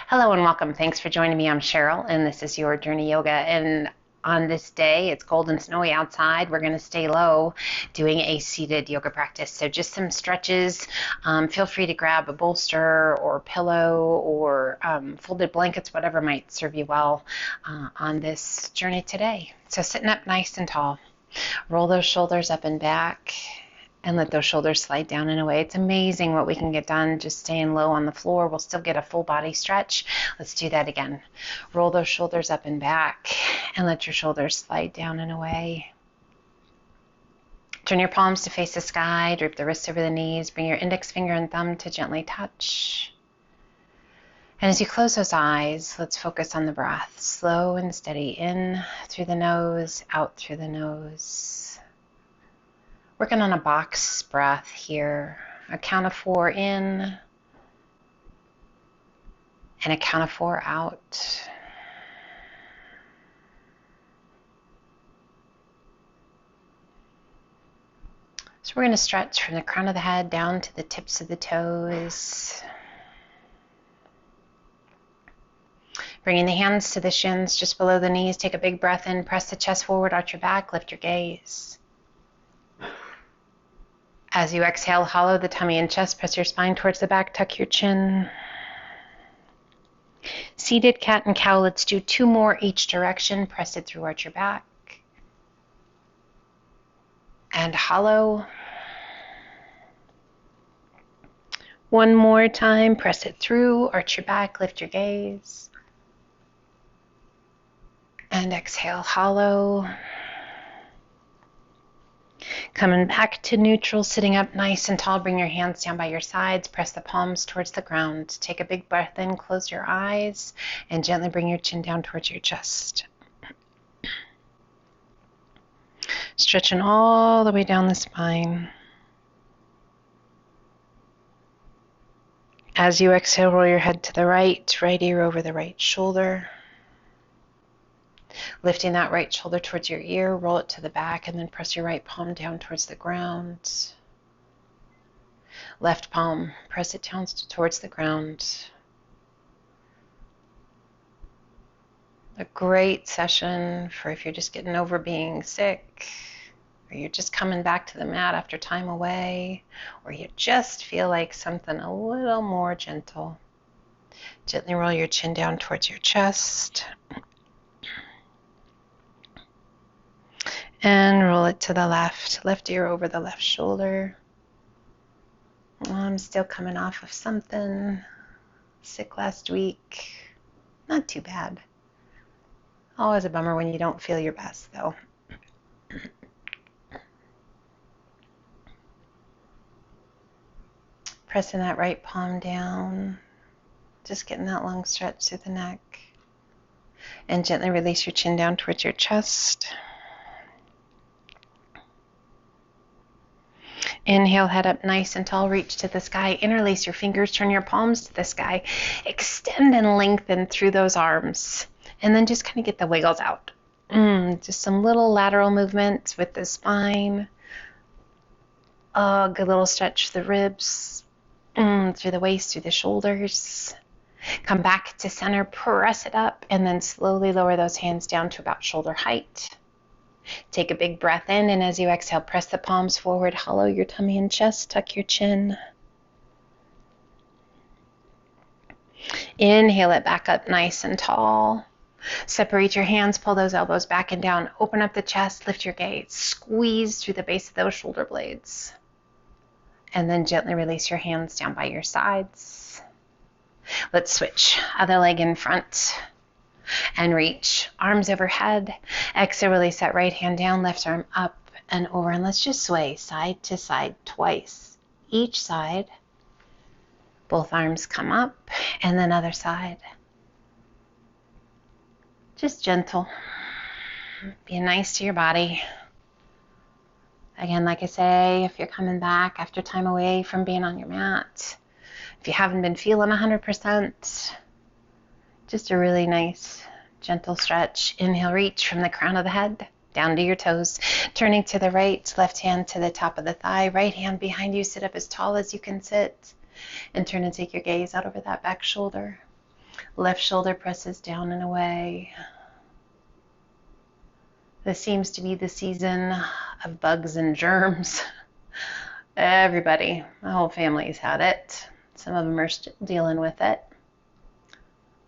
Hello and welcome. Thanks for joining me. I'm Cheryl, and this is your Journey Yoga. And on this day, it's cold and snowy outside. We're going to stay low doing a seated yoga practice. So just some stretches. Feel free to grab a bolster or pillow or folded blankets, whatever might serve you well on this journey today. So sitting up nice and tall. Roll those shoulders up and back. And let those shoulders slide down and away. It's amazing what we can get done just staying low on the floor. We'll still get a full body stretch. Let's do that again. Roll those shoulders up and back and let your shoulders slide down and away. Turn your palms to face the sky. Droop the wrists over the knees. Bring your index finger and thumb to gently touch. And as you close those eyes, let's focus on the breath. Slow and steady in through the nose, out through the nose. Working on a box breath here. A count of 4 in and a count of 4 out. So we're going to stretch from the crown of the head down to the tips of the toes. Bringing the hands to the shins just below the knees. Take a big breath in. Press the chest forward, arch your back, lift your gaze. As you exhale, hollow the tummy and chest, press your spine towards the back, tuck your chin. Seated cat and cow, let's do 2 more each direction. Press it through, arch your back. And hollow. 1 more time, press it through, arch your back, lift your gaze. And exhale, hollow. Coming back to neutral, sitting up nice and tall. Bring your hands down by your sides. Press the palms towards the ground. Take a big breath in, close your eyes, and gently bring your chin down towards your chest. Stretching all the way down the spine. As you exhale, roll your head to the right ear over the right shoulder. Lifting that right shoulder towards your ear, roll it to the back, and then press your right palm down towards the ground. Left palm, press it down towards the ground. A great session for if you're just getting over being sick, or you're just coming back to the mat after time away, or you just feel like something a little more gentle. Gently roll your chin down towards your chest. And roll it to the left ear over the left shoulder. I'm still coming off of something. Sick last week. Not too bad. Always a bummer when you don't feel your best, though. Pressing that right palm down. Just getting that long stretch through the neck. And gently release your chin down towards your chest. Inhale, head up nice and tall, reach to the sky, interlace your fingers, turn your palms to the sky, extend and lengthen through those arms, and then just kind of get the wiggles out. Just some little lateral movements with the spine. Good little stretch through the ribs, through the waist, through the shoulders. Come back to center, press it up, and then slowly lower those hands down to about shoulder height. Take a big breath in, and as you exhale, press the palms forward, hollow your tummy and chest, tuck your chin. Inhale it back up nice and tall. Separate your hands, pull those elbows back and down, open up the chest, lift your gaze, squeeze through the base of those shoulder blades. And then gently release your hands down by your sides. Let's switch. Other leg in front. And reach, arms overhead. Exhale, release that right hand down, left arm up and over. And let's just sway side to side twice. Each side. Both arms come up, and then other side. Just gentle. Being nice to your body. Again, like I say, if you're coming back after time away from being on your mat, if you haven't been feeling 100%, just a really nice, gentle stretch. Inhale, reach from the crown of the head down to your toes. Turning to the right, left hand to the top of the thigh, right hand behind you. Sit up as tall as you can sit. And turn and take your gaze out over that back shoulder. Left shoulder presses down and away. This seems to be the season of bugs and germs. Everybody, my whole family's had it. Some of them are still dealing with it.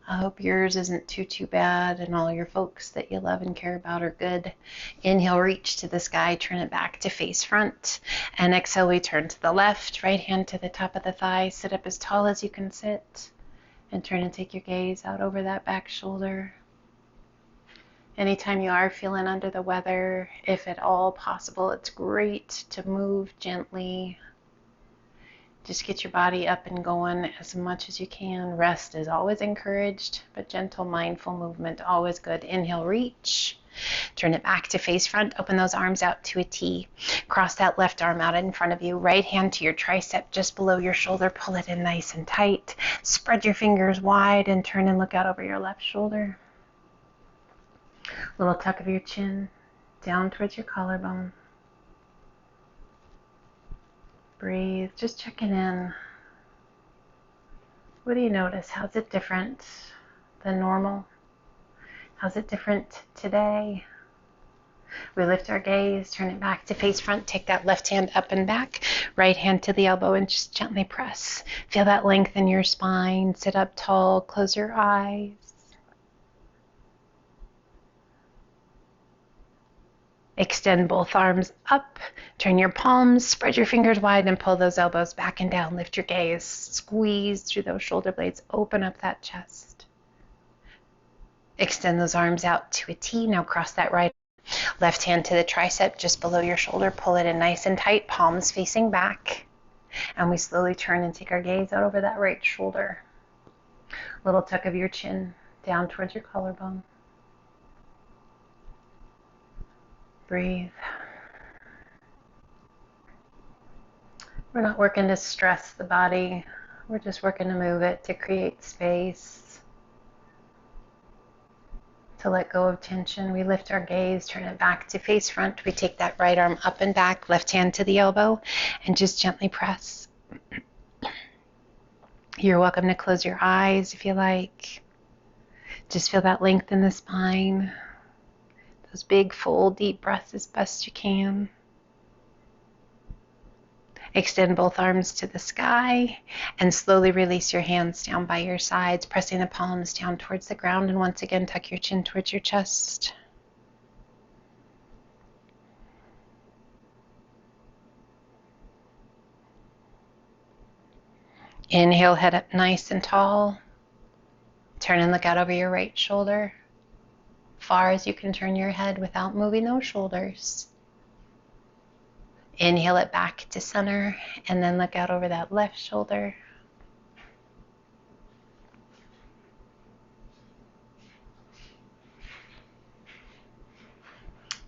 I hope yours isn't too bad and all your folks that you love and care about are good. Inhale, reach to the sky, turn it back to face front. And exhale, we turn to the left, right hand to the top of the thigh. Sit up as tall as you can sit. And turn and take your gaze out over that back shoulder. Anytime you are feeling under the weather, if at all possible, it's great to move gently. Just get your body up and going as much as you can. Rest is always encouraged, but gentle, mindful movement, always good. Inhale, reach. Turn it back to face front. Open those arms out to a T. Cross that left arm out in front of you. Right hand to your tricep just below your shoulder. Pull it in nice and tight. Spread your fingers wide and turn and look out over your left shoulder. Little tuck of your chin down towards your collarbone. Breathe, just checking in. What do you notice? How's it different than normal? How's it different today? We lift our gaze, turn it back to face front, take that left hand up and back, right hand to the elbow and just gently press. Feel that length in your spine. Sit up tall, close your eyes. Extend both arms up, turn your palms, spread your fingers wide and pull those elbows back and down. Lift your gaze, squeeze through those shoulder blades, open up that chest. Extend those arms out to a T. Now cross that right left hand to the tricep just below your shoulder. Pull it in nice and tight, palms facing back. And we slowly turn and take our gaze out over that right shoulder. Little tuck of your chin down towards your collarbone. Breathe. We're not working to stress the body. We're just working to move it, to create space, to let go of tension. We lift our gaze, turn it back to face front. We take that right arm up and back, left hand to the elbow, and just gently press. You're welcome to close your eyes if you like. Just feel that length in the spine. Those big, full, deep breaths as best you can. Extend both arms to the sky and slowly release your hands down by your sides, pressing the palms down towards the ground. And once again, tuck your chin towards your chest. Inhale, head up nice and tall. Turn and look out over your right shoulder. Far as you can turn your head without moving those shoulders. Inhale it back to center and then look out over that left shoulder.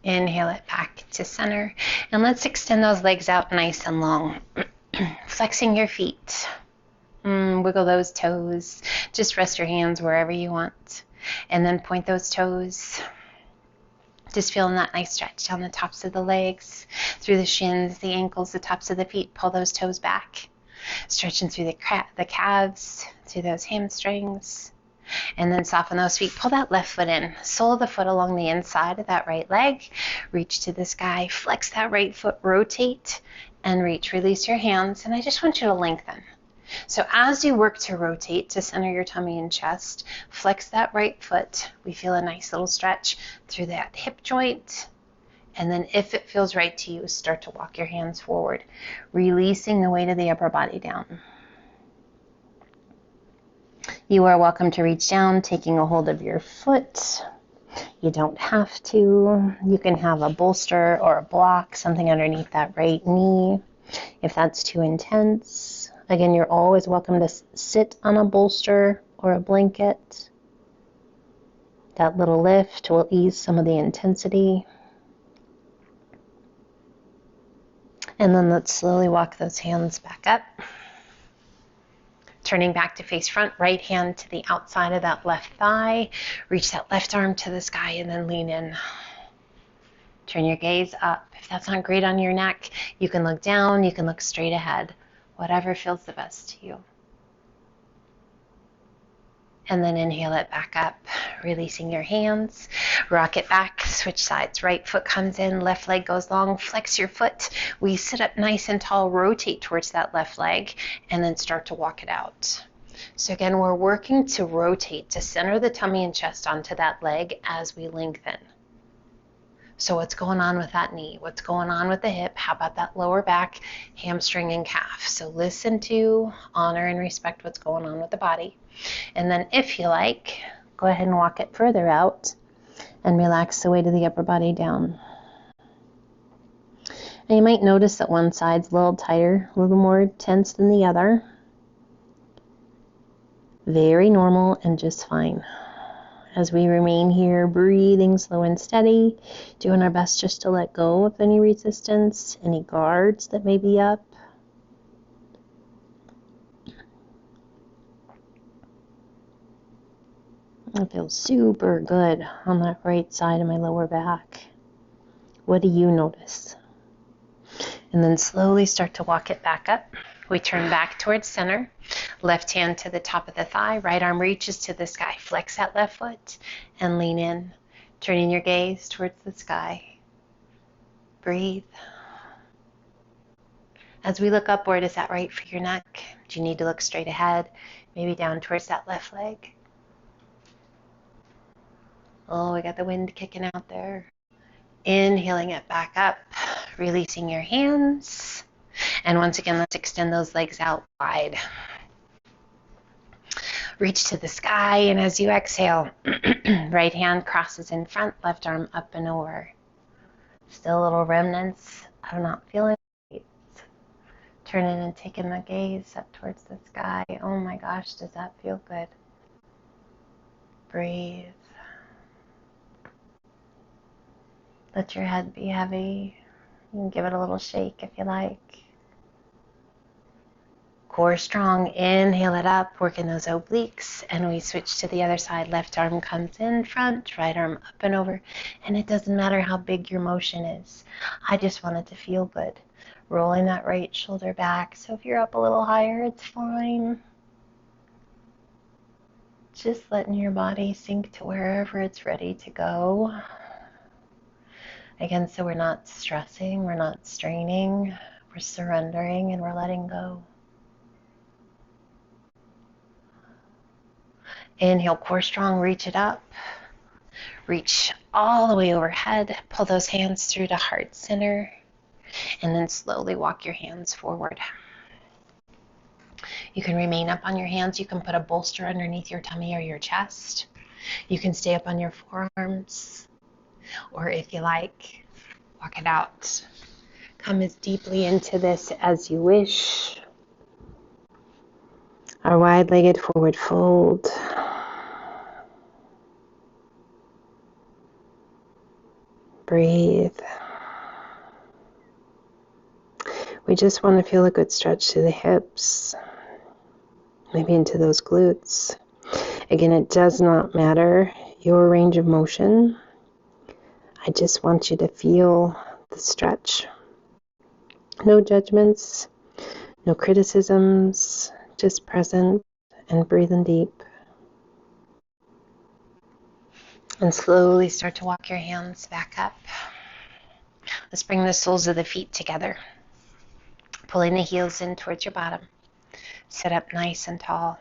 Inhale it back to center and let's extend those legs out nice and long. Flexing your feet. Wiggle those toes. Just rest your hands wherever you want. And then point those toes. Just feeling that nice stretch down the tops of the legs, through the shins, the ankles, the tops of the feet. Pull those toes back. Stretching through the calves, through those hamstrings. And then soften those feet. Pull that left foot in. Sole of the foot along the inside of that right leg. Reach to the sky. Flex that right foot. Rotate and reach. Release your hands. And I just want you to lengthen. So as you work to rotate to center your tummy and chest, flex that right foot. We feel a nice little stretch through that hip joint. And then if it feels right to you, start to walk your hands forward, releasing the weight of the upper body down. You are welcome to reach down, taking a hold of your foot. You don't have to. You can have a bolster or a block, something underneath that right knee if that's too intense. Again, you're always welcome to sit on a bolster or a blanket. That little lift will ease some of the intensity. And then let's slowly walk those hands back up. Turning back to face front, right hand to the outside of that left thigh. Reach that left arm to the sky and then lean in. Turn your gaze up. If that's not great on your neck, you can look down, you can look straight ahead. Whatever feels the best to you. And then inhale it back up, releasing your hands. Rock it back, switch sides. Right foot comes in, left leg goes long. Flex your foot. We sit up nice and tall, rotate towards that left leg, and then start to walk it out. So again, we're working to rotate, to center the tummy and chest onto that leg as we lengthen. So what's going on with that knee? What's going on with the hip? How about that lower back, hamstring, and calf? So listen to, honor, and respect what's going on with the body. And then if you like, go ahead and walk it further out and relax the weight of the upper body down. And you might notice that one side's a little tighter, a little more tense than the other. Very normal and just fine. As we remain here, breathing slow and steady, doing our best just to let go of any resistance, any guards that may be up. I feel super good on that right side of my lower back. What do you notice? And then slowly start to walk it back up. We turn back towards center. Left hand to the top of the thigh. Right arm reaches to the sky. Flex that left foot and lean in. Turning your gaze towards the sky. Breathe. As we look upward, is that right for your neck? Do you need to look straight ahead? Maybe down towards that left leg. Oh, we got the wind kicking out there. Inhaling it back up. Releasing your hands. And once again, let's extend those legs out wide. Reach to the sky, and as you exhale, right hand crosses in front, left arm up and over. Still little remnants of not feeling great. Turning and taking the gaze up towards the sky. Oh my gosh, does that feel good? Breathe. Let your head be heavy. You can give it a little shake if you like. Core strong, inhale it up, working those obliques, and we switch to the other side. Left arm comes in front, right arm up and over, and it doesn't matter how big your motion is. I just want it to feel good. Rolling that right shoulder back, so if you're up a little higher, it's fine. Just letting your body sink to wherever it's ready to go. Again, so we're not stressing, we're not straining, we're surrendering, and we're letting go. Inhale, core strong, reach it up. Reach all the way overhead. Pull those hands through to heart center. And then slowly walk your hands forward. You can remain up on your hands. You can put a bolster underneath your tummy or your chest. You can stay up on your forearms. Or if you like, walk it out. Come as deeply into this as you wish. Our wide-legged forward fold. Breathe. We just want to feel a good stretch to the hips, maybe into those glutes. Again, it does not matter your range of motion. I just want you to feel the stretch. No judgments, no criticisms, just present and breathing deep. And slowly start to walk your hands back up. Let's bring the soles of the feet together. Pulling the heels in towards your bottom. Sit up nice and tall.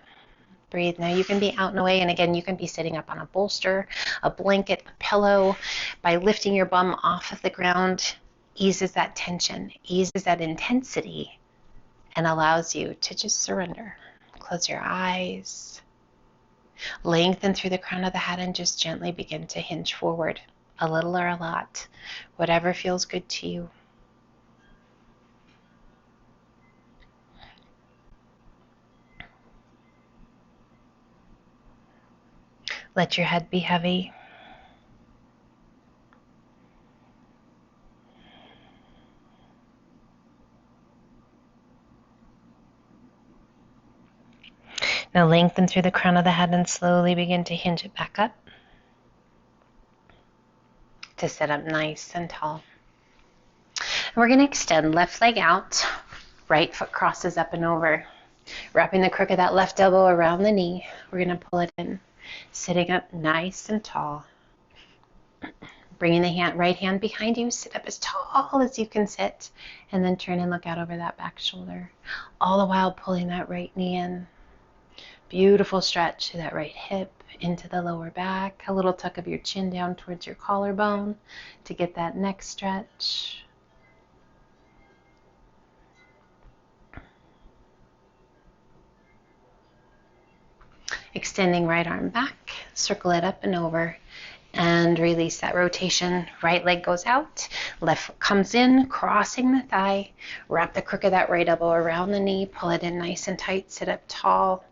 Breathe. Now you can be out and away, and again, you can be sitting up on a bolster, a blanket, a pillow. By lifting your bum off of the ground, eases that tension, eases that intensity, and allows you to just surrender. Close your eyes. Lengthen through the crown of the head and just gently begin to hinge forward, a little or a lot, whatever feels good to you. Let your head be heavy. Now lengthen through the crown of the head and slowly begin to hinge it back up to sit up nice and tall. And we're going to extend left leg out, right foot crosses up and over. Wrapping the crook of that left elbow around the knee, we're going to pull it in. Sitting up nice and tall. Bringing the right hand behind you, sit up as tall as you can sit, and then turn and look out over that back shoulder. All the while pulling that right knee in. Beautiful stretch to that right hip, into the lower back. A little tuck of your chin down towards your collarbone to get that neck stretch. Extending right arm back, circle it up and over, and release that rotation. Right leg goes out, left foot comes in, crossing the thigh. Wrap the crook of that right elbow around the knee, pull it in nice and tight, sit up tall,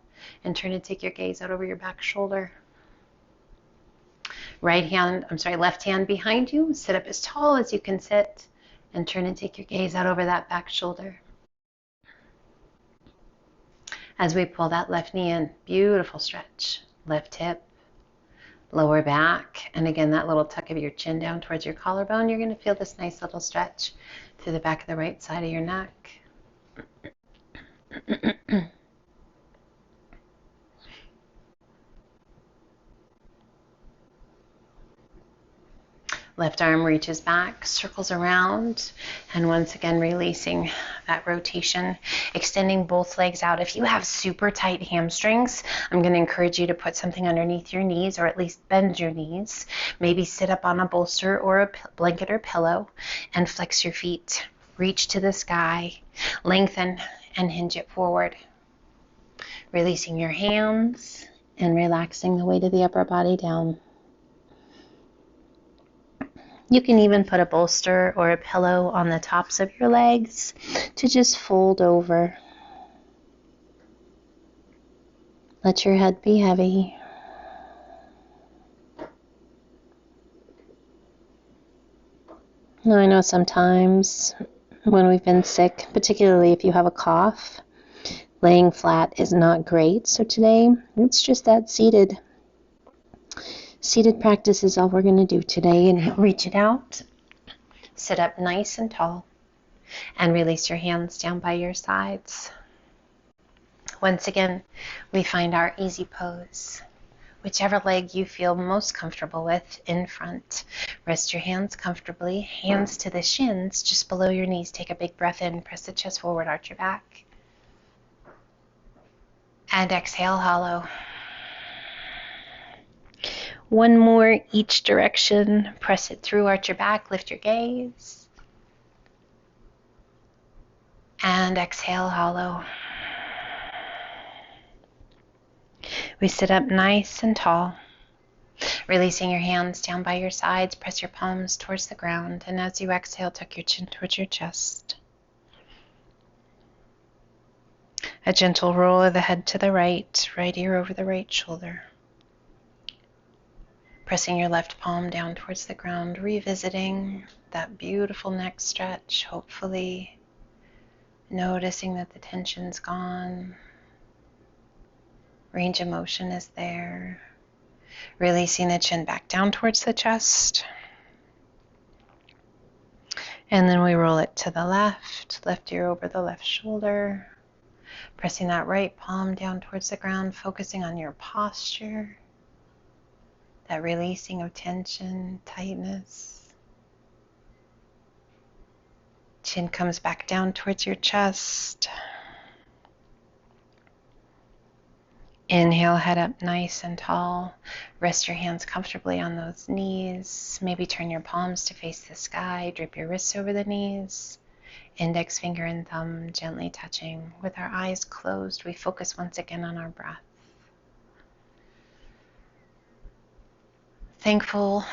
and turn and take your gaze out over your back shoulder. Left hand behind you, sit up as tall as you can sit, and turn and take your gaze out over that back shoulder. As we pull that left knee in, beautiful stretch. Left hip, lower back, and again, that little tuck of your chin down towards your collarbone. You're going to feel this nice little stretch through the back of the right side of your neck. Left arm reaches back, circles around, and once again releasing that rotation, extending both legs out. If you have super tight hamstrings, I'm going to encourage you to put something underneath your knees, or at least bend your knees. Maybe sit up on a bolster or a blanket or pillow and flex your feet. Reach to the sky, lengthen and hinge it forward. Releasing your hands and relaxing the weight of the upper body down. You can even put a bolster or a pillow on the tops of your legs to just fold over. Let your head be heavy. Now, I know sometimes when we've been sick, particularly if you have a cough, laying flat is not great. So today, it's just that seated practice is all we're going to do today. And reach it out. Sit up nice and tall. And release your hands down by your sides. Once again, we find our easy pose. Whichever leg you feel most comfortable with in front. Rest your hands comfortably. Hands to the shins, just below your knees. Take a big breath in. Press the chest forward. Arch your back. And exhale, hollow. One more each direction. Press it through, arch your back, lift your gaze. And exhale, hollow. We sit up nice and tall. Releasing your hands down by your sides, press your palms towards the ground. And as you exhale, tuck your chin towards your chest. A gentle roll of the head to the right ear over the right shoulder. Pressing your left palm down towards the ground, revisiting that beautiful neck stretch, hopefully noticing that the tension's gone. Range of motion is there. Releasing the chin back down towards the chest. And then we roll it to the left ear over the left shoulder. Pressing that right palm down towards the ground, focusing on your posture. That releasing of tension, tightness. Chin comes back down towards your chest. Inhale, head up nice and tall. Rest your hands comfortably on those knees. Maybe turn your palms to face the sky. Drape your wrists over the knees. Index finger and thumb gently touching. With our eyes closed, we focus once again on our breath. Thankful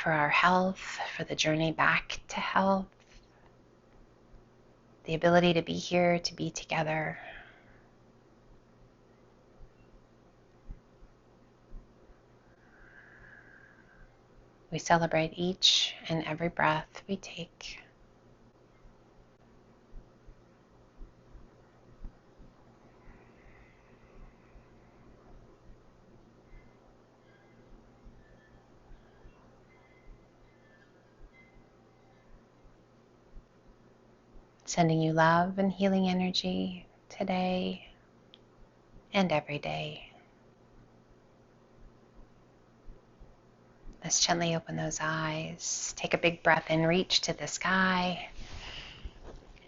for our health, for the journey back to health, the ability to be here, to be together. We celebrate each and every breath we take. Sending you love and healing energy today and every day. Let's gently open those eyes. Take a big breath in, reach to the sky.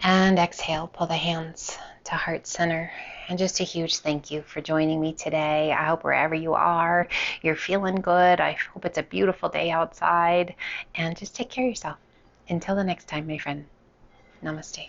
And exhale, pull the hands to heart center. And just a huge thank you for joining me today. I hope wherever you are, you're feeling good. I hope it's a beautiful day outside. And just take care of yourself. Until the next time, my friend. Namaste.